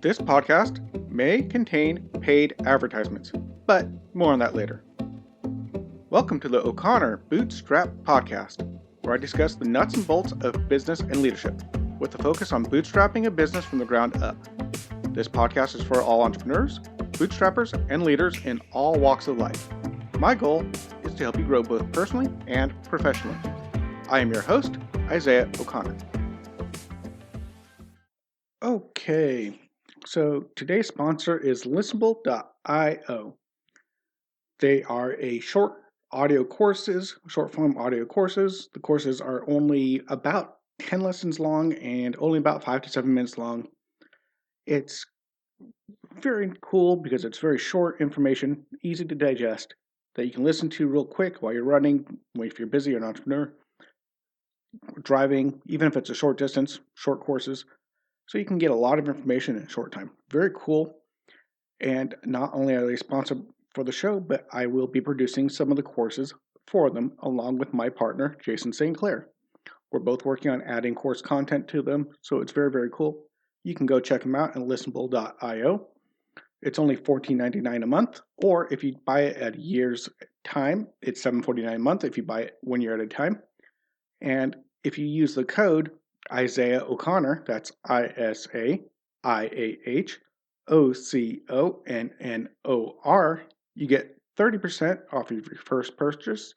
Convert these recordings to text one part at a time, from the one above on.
This podcast may contain paid advertisements, but more on that later. Welcome to the O'Connor Bootstrap podcast, where I discuss the nuts and bolts of business and leadership, with a focus on bootstrapping a business from the ground up. This podcast is for all entrepreneurs, bootstrappers, and leaders in all walks of life. My goal is to help you grow both personally and professionally. I am your host, Isaiah O'Connor. Okay, so today's sponsor is Listenable.io. They are a short form audio courses. The courses are only about 10 lessons long and only about 5 to 7 minutes long. It's very cool because it's very short information, easy to digest, that you can listen to real quick while you're running, if you're busy or an entrepreneur, driving, even if it's a short distance, short courses. So you can get a lot of information in a short time. Very cool. And not only are they sponsored for the show, but I will be producing some of the courses for them along with my partner, Jason St. Clair. We're both working on adding course content to them, so it's very, very cool. You can go check them out at listenable.io. It's only $14.99 a month, or if you buy it at a year's time, it's $7.49 a month if you buy it 1 year at a time. And if you use the code Isaiah O'Connor, that's ISAIAHOCONNOR, you get 30% off of your first purchase,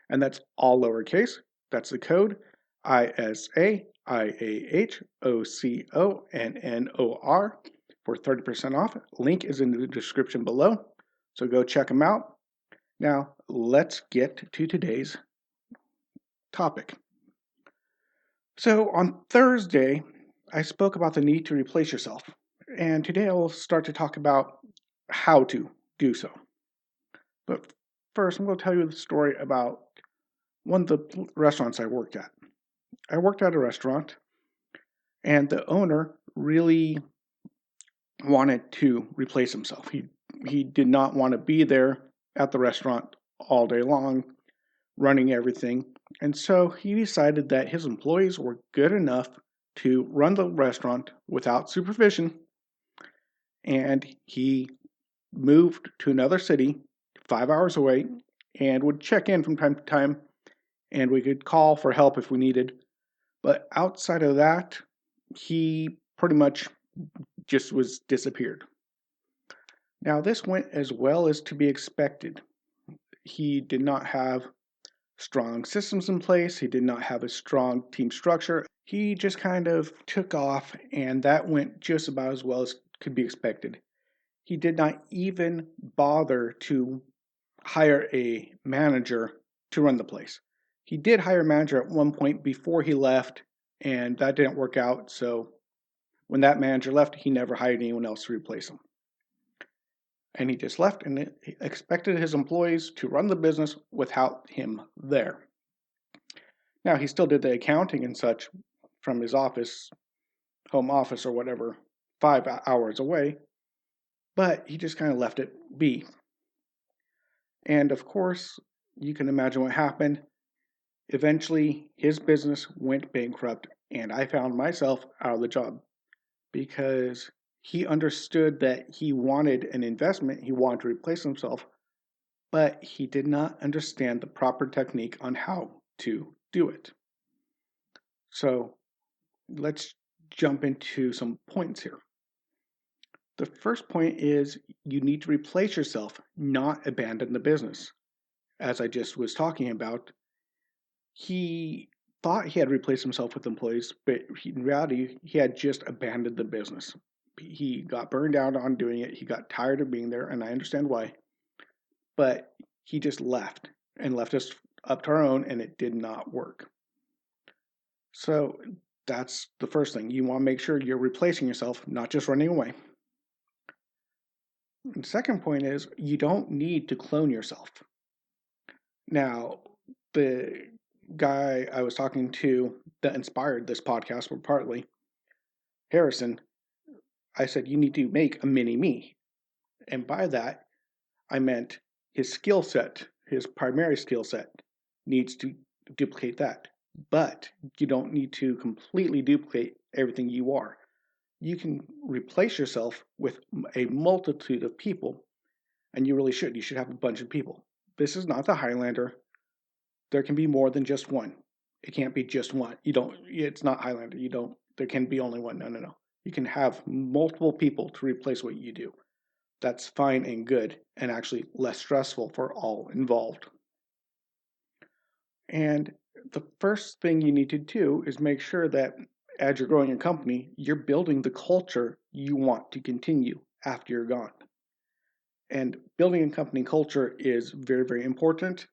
and that's all lowercase. That's the code ISAIAHOCONNOR for 30% off. Link is in the description below, so go check them out. Now, let's get to today's topic. So on Thursday, I spoke about the need to replace yourself, and today I will start to talk about how to do so. But first, I'm going to tell you the story about one of the restaurants I worked at. I worked at a restaurant, and the owner really wanted to replace himself. He did not want to be there at the restaurant all day long, running everything. And so he decided that his employees were good enough to run the restaurant without supervision. And he moved to another city 5 hours away and would check in from time to time, and we could call for help if we needed. But outside of that, he pretty much just was disappeared. Now, this went as well as to be expected. He did not have strong systems in place. He did not have a strong team structure. He just kind of took off, and that went just about as well as could be expected. He did not even bother to hire a manager to run the place. He did hire a manager at one point before he left, and that didn't work out. So when that manager left, he never hired anyone else to replace him. And he just left and expected his employees to run the business without him there. Now, he still did the accounting and such from his office, home office or whatever, 5 hours away, but he just kind of left it be. And of course, you can imagine what happened. Eventually, his business went bankrupt, and I found myself out of the job because he understood that he wanted an investment, he wanted to replace himself, but he did not understand the proper technique on how to do it. So let's jump into some points here. The first point is you need to replace yourself, not abandon the business. As I just was talking about, he thought he had replaced himself with employees, but in reality, he had just abandoned the business. He got burned out on doing it. He got tired of being there, and I understand why. But he just left and left us up to our own, and it did not work. So that's the first thing. You want to make sure you're replacing yourself, not just running away. The second point is you don't need to clone yourself. Now, the guy I was talking to that inspired this podcast were partly Harrison. I said, you need to make a mini me. And by that, I meant his skill set, his primary skill set needs to duplicate that. But you don't need to completely duplicate everything you are. you can replace yourself with a multitude of people, and you really should. You should have a bunch of people. This is not the Highlander. There can be more than just one. It can't be just one. It's not Highlander. There can be only one. No, no, no. You can have multiple people to replace what you do. That's fine and good, and actually less stressful for all involved. And the first thing you need to do is make sure that as you're growing your company, you're building the culture you want to continue after you're gone. And building a company culture is very, very important.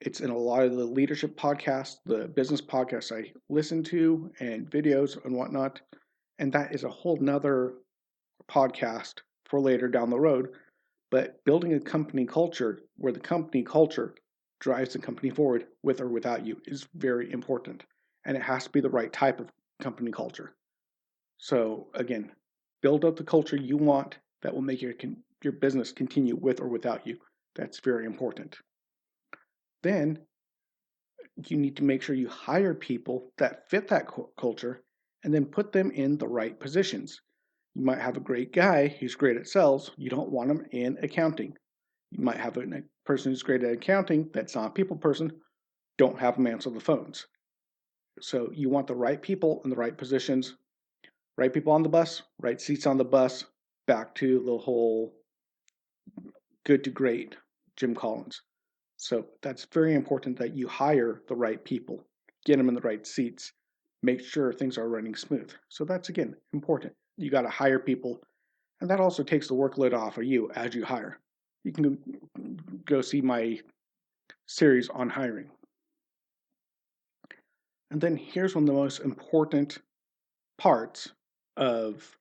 It's in a lot of the leadership podcasts, the business podcasts I listen to, and videos and whatnot. And that is a whole nother podcast for later down the road. But building a company culture where the company culture drives the company forward with or without you is very important. And it has to be the right type of company culture. So again, build up the culture you want that will make your business continue with or without you. That's very important. Then you need to make sure you hire people that fit that culture and then put them in the right positions. You might have a great guy who's great at sales. You don't want him in accounting. You might have a person who's great at accounting that's not a people person. Don't have them answer the phones. So you want the right people in the right positions, right people on the bus, right seats on the bus, back to the whole good to great Jim Collins. So that's very important that you hire the right people, get them in the right seats, make sure things are running smooth. So that's, again, important. You got to hire people, and that also takes the workload off of you as you hire. You can go see my series on hiring. And then here's one of the most important parts of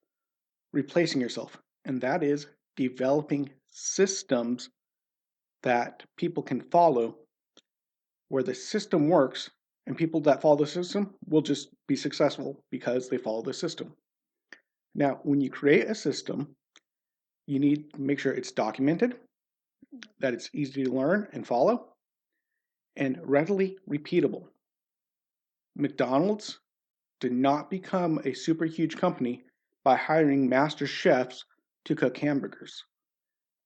replacing yourself, and that is developing systems that people can follow, where the system works and people that follow the system will just be successful because they follow the system. Now, when you create a system, you need to make sure it's documented, that it's easy to learn and follow, and readily repeatable. McDonald's did not become a super huge company by hiring master chefs to cook hamburgers.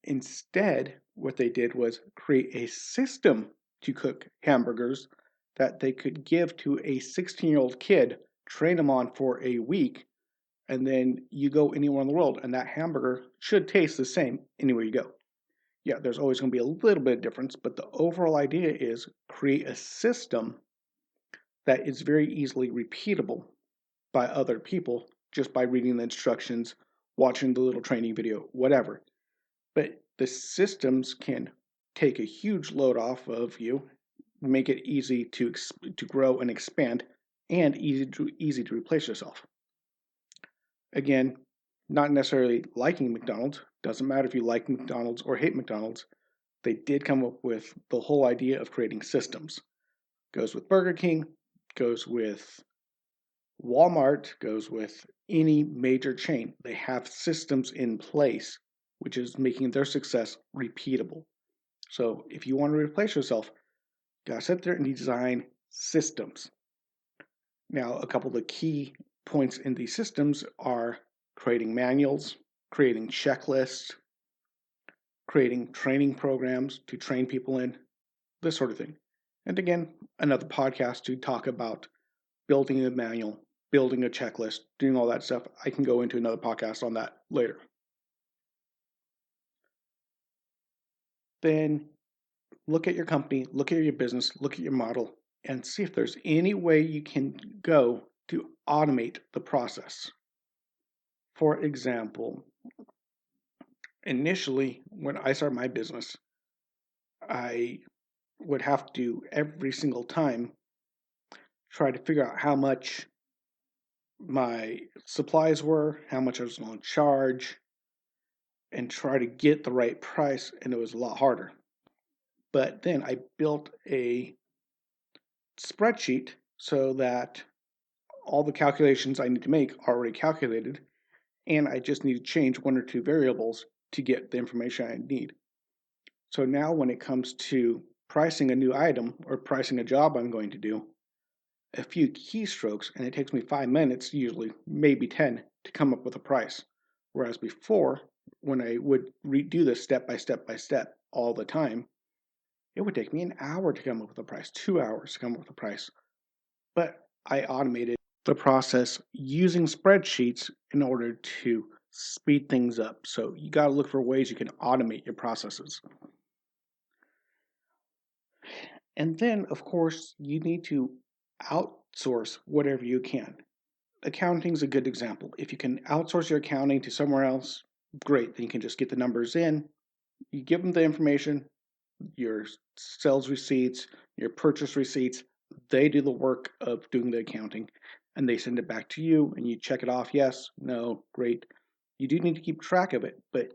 Instead, what they did was create a system to cook hamburgers that they could give to a 16-year-old kid, train him on for a week, and then you go anywhere in the world, and that hamburger should taste the same anywhere you go. Yeah, there's always going to be a little bit of difference, but the overall idea is create a system that is very easily repeatable by other people just by reading the instructions, watching the little training video, whatever. But the systems can take a huge load off of you, make it easy to grow and expand, and easy to replace yourself. Again, not necessarily liking McDonald's. Doesn't matter if you like McDonald's or hate McDonald's. They did come up with the whole idea of creating systems. Goes with Burger King, goes with Walmart, goes with any major chain. They have systems in place, which is making their success repeatable. So if you want to replace yourself, you gotta sit there and design systems. Now, a couple of the key points in these systems are creating manuals, creating checklists, creating training programs to train people in, this sort of thing. And again, another podcast to talk about building a manual, building a checklist, doing all that stuff. I can go into another podcast on that later. Then look at your company, look at your business, look at your model, and see if there's any way you can go to automate the process. For example, initially, when I started my business, I would have to every single time try to figure out how much my supplies were, how much I was going to charge, and try to get the right price, and it was a lot harder. But then I built a spreadsheet so that all the calculations I need to make are already calculated, and I just need to change one or two variables to get the information I need. So now when it comes to pricing a new item or pricing a job I'm going to do, a few keystrokes, and it takes me 5 minutes, usually maybe 10, to come up with a price. Whereas before, when I would redo this step by step by step all the time, it would take me an hour to come up with a price, 2 hours to come up with a price. But I automated the process using spreadsheets in order to speed things up. So you got to look for ways you can automate your processes. And then, of course, you need to outsource whatever you can. Accounting is a good example. If you can outsource your accounting to somewhere else, great. Then you can just get the numbers in. You give them the information, your sales receipts, your purchase receipts. They do the work of doing the accounting, and they send it back to you, and you check it off. Yes, no, great. You do need to keep track of it, but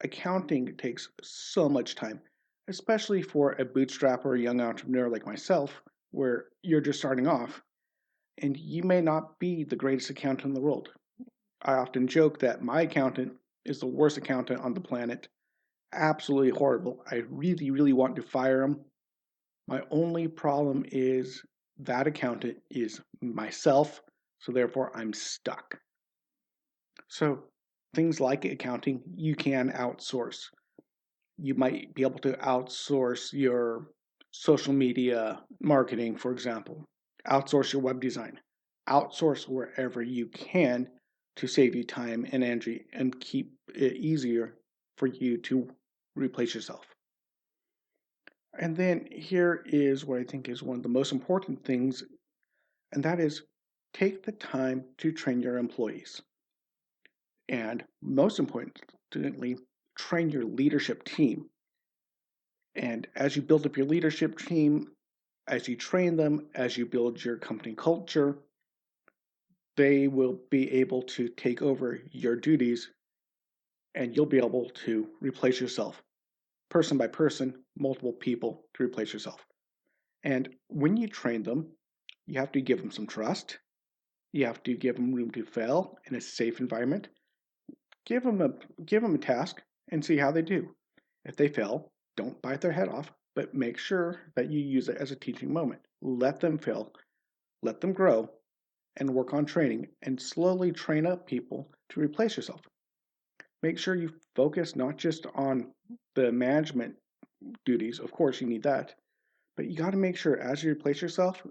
accounting takes so much time, especially for a bootstrap or a young entrepreneur like myself, where you're just starting off, and you may not be the greatest accountant in the world. I often joke that my accountant is the worst accountant on the planet. Absolutely horrible. I really, really want to fire him. My only problem is that accountant is myself, so therefore I'm stuck. So things like accounting, you can outsource. You might be able to outsource your social media marketing, for example, outsource your web design, outsource wherever you can to save you time and energy and keep it easier for you to replace yourself. And then here is what I think is one of the most important things, and that is take the time to train your employees. And most importantly, train your leadership team. And as you build up your leadership team, as you train them, as you build your company culture, they will be able to take over your duties and you'll be able to replace yourself person by person, multiple people to replace yourself. And when you train them, you have to give them some trust. You have to give them room to fail in a safe environment. Give them a task and see how they do. If they fail, don't bite their head off, but make sure that you use it as a teaching moment. Let them fail, let them grow, and work on training, and slowly train up people to replace yourself. Make sure you focus not just on the management duties, of course you need that, but you got to make sure as you replace yourself,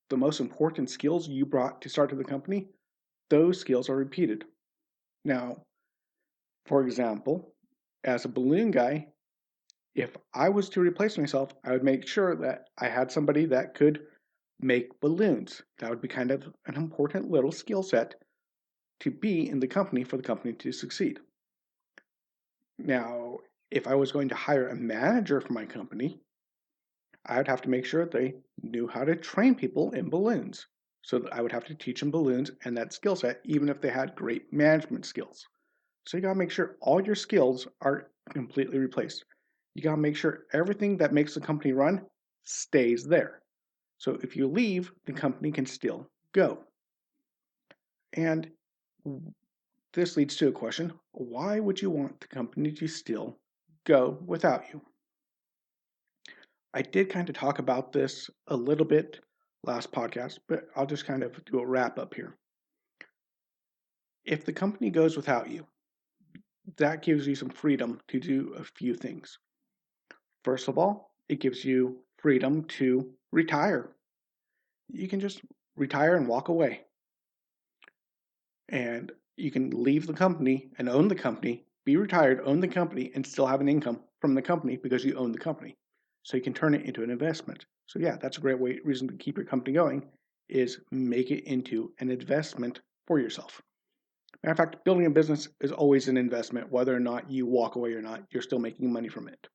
the most important skills you brought to start to the company, those skills are repeated. Now, for example, as a balloon guy, if I was to replace myself, I would make sure that I had somebody that could make balloons. That would be kind of an important little skill set to be in the company for the company to succeed. Now, if I was going to hire a manager for my company, I would have to make sure they knew how to train people in balloons. So I would have to teach them balloons and that skill set, even if they had great management skills. So you got to make sure all your skills are completely replaced. You got to make sure everything that makes the company run stays there. So if you leave, the company can still go. And this leads to a question: why would you want the company to still go without you? I did kind of talk about this a little bit last podcast, but I'll just kind of do a wrap up here. If the company goes without you, that gives you some freedom to do a few things. First of all, it gives you freedom to retire. You can just retire and walk away. And you can leave the company and own the company, be retired, own the company, and still have an income from the company because you own the company. So you can turn it into an investment. So yeah, that's a great reason to keep your company going, is make it into an investment for yourself. Matter of fact, building a business is always an investment. Whether or not you walk away or not, you're still making money from it.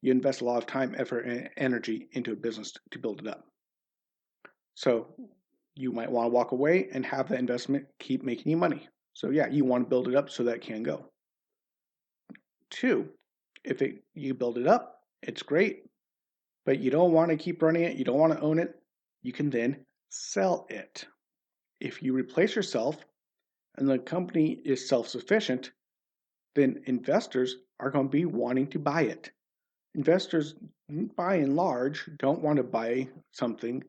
You invest a lot of time, effort, and energy into a business to build it up. So you might want to walk away and have that investment keep making you money. So yeah, you want to build it up so that it can go. 2, if you build it up, it's great, but you don't want to keep running it, you don't want to own it, you can then sell it. If you replace yourself and the company is self-sufficient, then investors are going to be wanting to buy it. Investors, by and large, don't want to buy something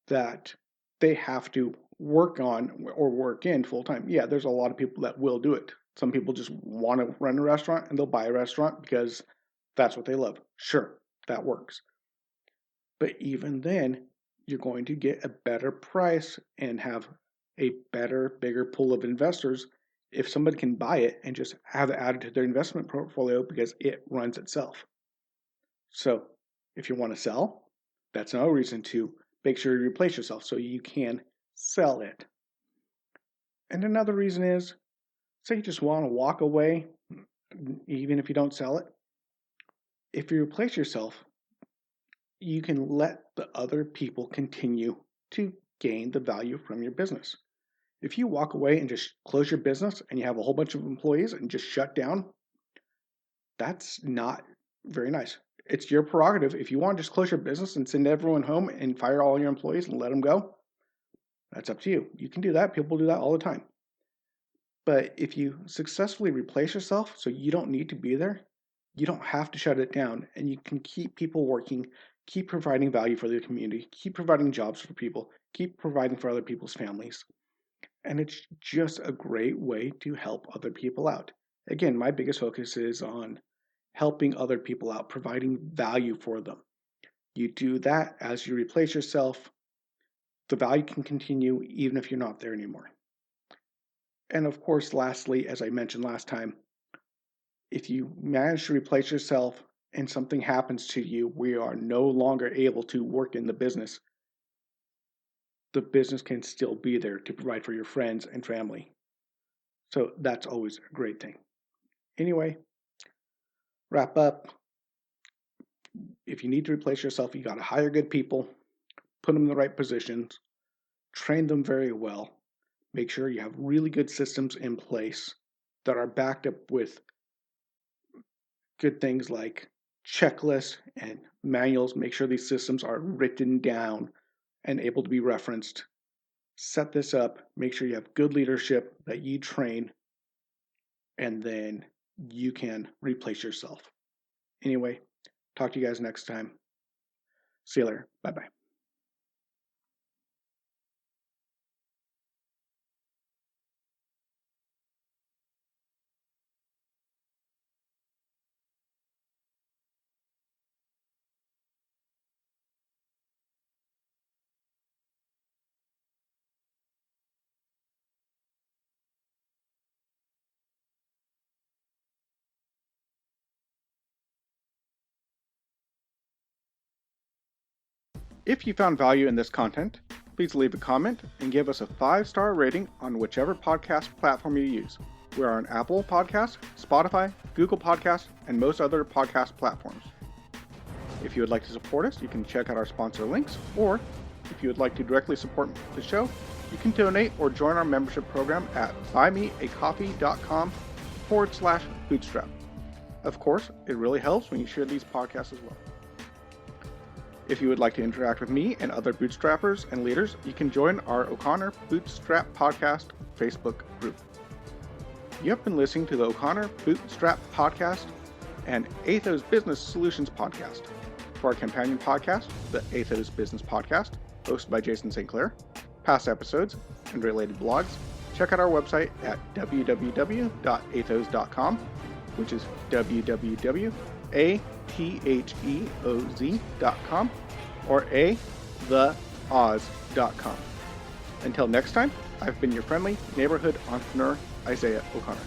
that they have to work on or work in full time. Yeah, there's a lot of people that will do it. Some people just want to run a restaurant and they'll buy a restaurant because that's what they love. Sure, that works. But even then, you're going to get a better price and have a better, bigger pool of investors if somebody can buy it and just have it added to their investment portfolio because it runs itself. So if you want to sell, that's another reason to make sure you replace yourself so you can sell it. And another reason is, say you just want to walk away, even if you don't sell it. If you replace yourself, you can let the other people continue to gain the value from your business. If you walk away and just close your business and you have a whole bunch of employees and just shut down, that's not very nice. It's your prerogative. If you want to just close your business and send everyone home and fire all your employees and let them go, that's up to you. You can do that. People do that all the time. But if you successfully replace yourself so you don't need to be there, you don't have to shut it down, and you can keep people working, keep providing value for the community, keep providing jobs for people, keep providing for other people's families. And it's just a great way to help other people out. Again, my biggest focus is on helping other people out, providing value for them. You do that as you replace yourself, the value can continue even if you're not there anymore. And of course, lastly, as I mentioned last time, if you manage to replace yourself and something happens to you, we are no longer able to work in the business can still be there to provide for your friends and family. So that's always a great thing. Anyway, wrap up. If you need to replace yourself, you got to hire good people, put them in the right positions, train them very well, make sure you have really good systems in place that are backed up with good things like checklists and manuals. Make sure these systems are written down and able to be referenced. Set this up, make sure you have good leadership that you train, and then you can replace yourself. Anyway, talk to you guys next time. See you later. Bye-bye. If you found value in this content, please leave a comment and give us a 5-star rating on whichever podcast platform you use. We are on Apple Podcasts, Spotify, Google Podcasts, and most other podcast platforms. If you would like to support us, you can check out our sponsor links, or if you would like to directly support the show, you can donate or join our membership program at buymeacoffee.com/bootstrap. Of course, it really helps when you share these podcasts as well. If you would like to interact with me and other bootstrappers and leaders, you can join our O'Connor Bootstrap Podcast Facebook group. You have been listening to the O'Connor Bootstrap Podcast and Atheoz Business Solutions Podcast. For our companion podcast, the Atheoz Business Podcast, hosted by Jason St. Clair, past episodes, and related blogs, check out our website at www.atheoz.com, which is www.atheoz.com or theoz.com. Until next time, I've been your friendly neighborhood entrepreneur, Isaiah O'Connor.